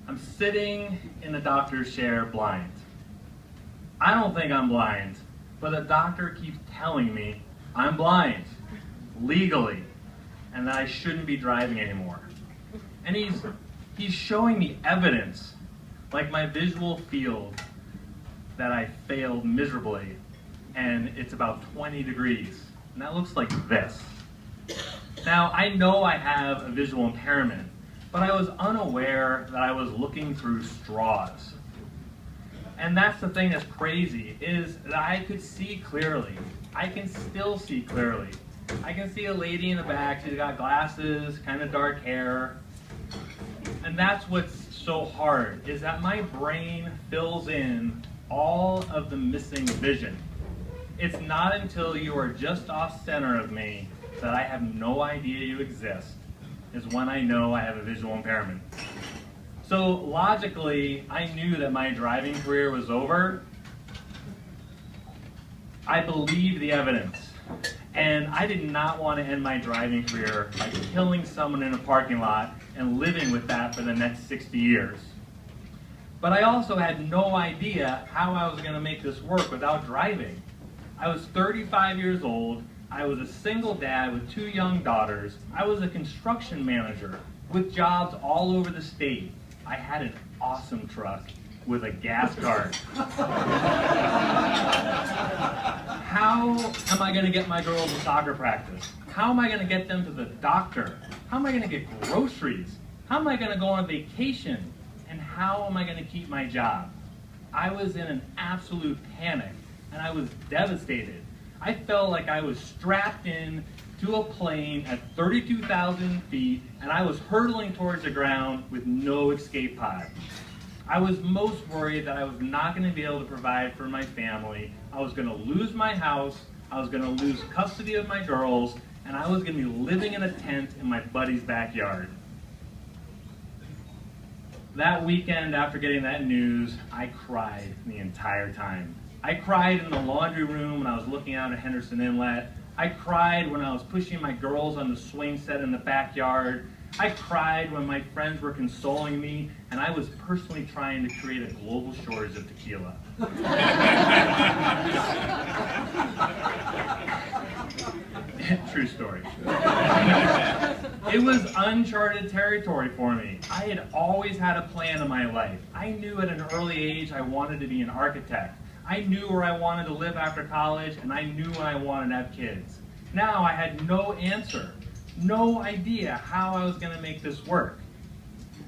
I'm sitting in the doctor's chair blind. I don't think I'm blind, but the doctor keeps telling me I'm blind, legally, and that I shouldn't be driving anymore. And he's showing me evidence, like my visual field, that I failed miserably, and it's about 20 degrees, and that looks like this. Now, I know I have a visual impairment, but I was unaware that I was looking through straws. And that's the thing that's crazy, is that I could see clearly. I can still see clearly. I can see a lady in the back, she's got glasses, kind of dark hair. And that's what's so hard, is that my brain fills in all of the missing vision. It's not until you are just off center of me that I have no idea you exist, is when I know I have a visual impairment. So logically, I knew that my driving career was over. I believed the evidence, and I did not want to end my driving career by killing someone in a parking lot and living with that for the next 60 years. But I also had no idea how I was going to make this work without driving. I was 35 years old. I was a single dad with 2 young daughters. I was a construction manager with jobs all over the state. I had an awesome truck with a gas card. How am I going to get my girls to soccer practice? How am I going to get them to the doctor? How am I going to get groceries? How am I going to go on vacation? And how am I going to keep my job? I was in an absolute panic, and I was devastated. I felt like I was strapped in to a plane at 32,000 feet, and I was hurtling towards the ground with no escape pod. I was most worried that I was not going to be able to provide for my family. I was going to lose my house, I was going to lose custody of my girls, and I was going to be living in a tent in my buddy's backyard. That weekend, after getting that news, I cried the entire time. I cried in the laundry room when I was looking out at Henderson Inlet. I cried when I was pushing my girls on the swing set in the backyard. I cried when my friends were consoling me, and I was personally trying to create a global shortage of tequila. True story. It was uncharted territory for me. I had always had a plan in my life. I knew at an early age I wanted to be an architect. I knew where I wanted to live after college, and I knew when I wanted to have kids. Now I had no answer, no idea how I was going to make this work.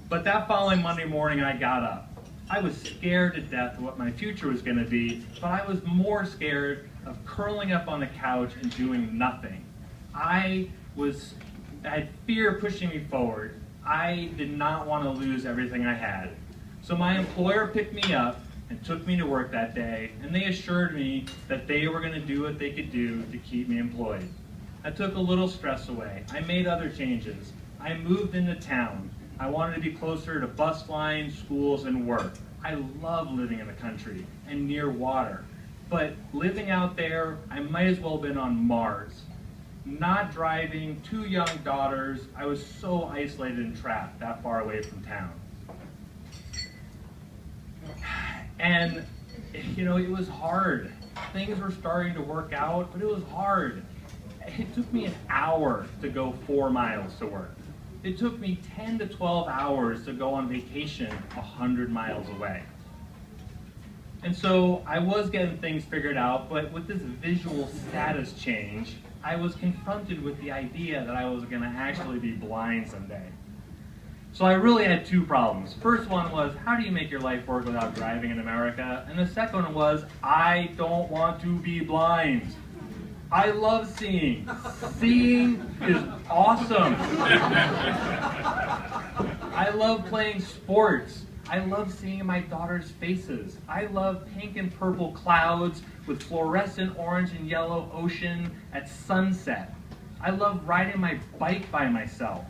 But that following Monday morning, I got up. I was scared to death of what my future was going to be, but I was more scared of curling up on the couch and doing nothing. I had fear pushing me forward. I did not want to lose everything I had. So my employer picked me up and took me to work that day, and they assured me that they were going to do what they could do to keep me employed. I took a little stress away. I made other changes. I moved into town. I wanted to be closer to bus lines, schools, and work. I love living in the country and near water. But living out there, I might as well have been on Mars. Not driving, 2 young daughters, I was so isolated and trapped that far away from town. And, you know, it was hard. Things were starting to work out, but it was hard. It took me an hour to go 4 miles to work. It took me 10 to 12 hours to go on vacation 100 miles away. And so I was getting things figured out, but with this visual status change, I was confronted with the idea that I was going to actually be blind someday. So I really had 2 problems. First one was, how do you make your life work without driving in America? And the second one was, I don't want to be blind. I love seeing. Seeing is awesome. I love playing sports. I love seeing my daughter's faces. I love pink and purple clouds with fluorescent orange and yellow ocean at sunset. I love riding my bike by myself.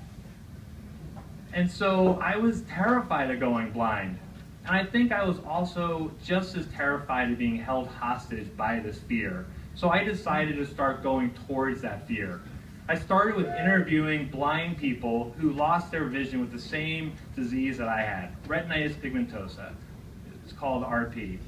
And so I was terrified of going blind. And I think I was also just as terrified of being held hostage by this fear. So I decided to start going towards that fear. I started with interviewing blind people who lost their vision with the same disease that I had, retinitis pigmentosa. It's called RP.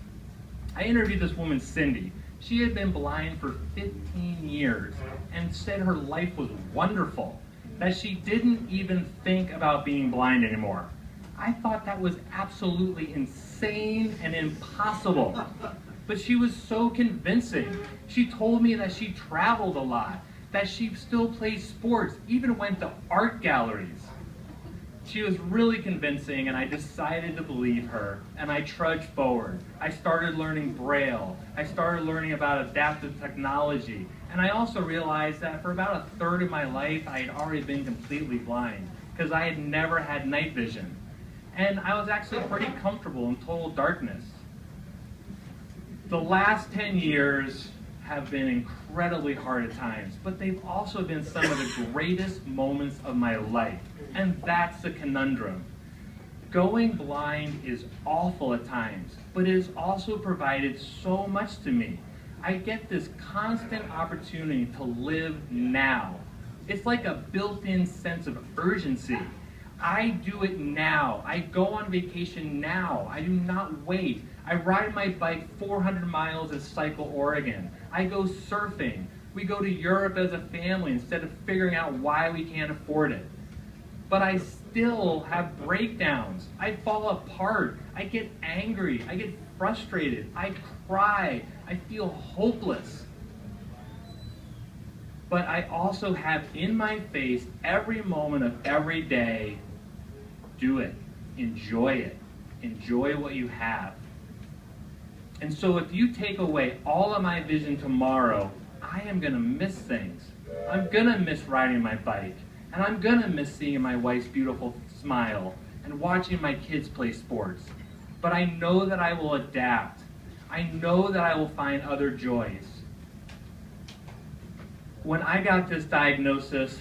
I interviewed this woman, Cindy. She had been blind for 15 years and said her life was wonderful, that she didn't even think about being blind anymore. I thought that was absolutely insane and impossible. But she was so convincing. She told me that she traveled a lot, that she still plays sports, even went to art galleries. She was really convincing, and I decided to believe her, and I trudged forward. I started learning Braille. I started learning about adaptive technology, and I also realized that for about a third of my life, I had already been completely blind, because I had never had night vision. And I was actually pretty comfortable in total darkness. The last 10 years have been incredibly hard at times, but they've also been some of the greatest moments of my life. And that's the conundrum. Going blind is awful at times, but it has also provided so much to me. I get this constant opportunity to live now. It's like a built-in sense of urgency. I do it now. I go on vacation now. I do not wait. I ride my bike 400 miles at Cycle Oregon. I go surfing. We go to Europe as a family instead of figuring out why we can't afford it. But I still have breakdowns. I fall apart. I get angry. I get frustrated. I cry. I feel hopeless. But I also have in my face every moment of every day, do it. Enjoy it. Enjoy what you have. And so if you take away all of my vision tomorrow, I am going to miss things. I'm going to miss riding my bike. And I'm going to miss seeing my wife's beautiful smile and watching my kids play sports. But I know that I will adapt. I know that I will find other joys. When I got this diagnosis,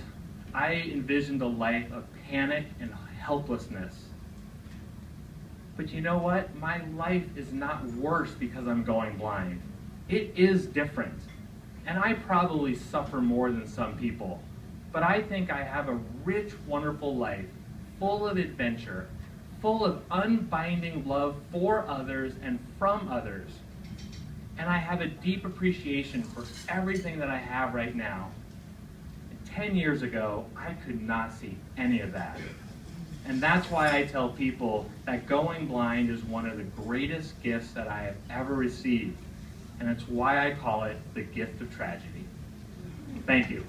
I envisioned a life of panic and helplessness. But you know what? My life is not worse because I'm going blind. It is different. And I probably suffer more than some people. But I think I have a rich, wonderful life, full of adventure, full of unbinding love for others and from others. And I have a deep appreciation for everything that I have right now. 10 years ago, I could not see any of that. And that's why I tell people that going blind is one of the greatest gifts that I have ever received. And it's why I call it the gift of tragedy. Thank you.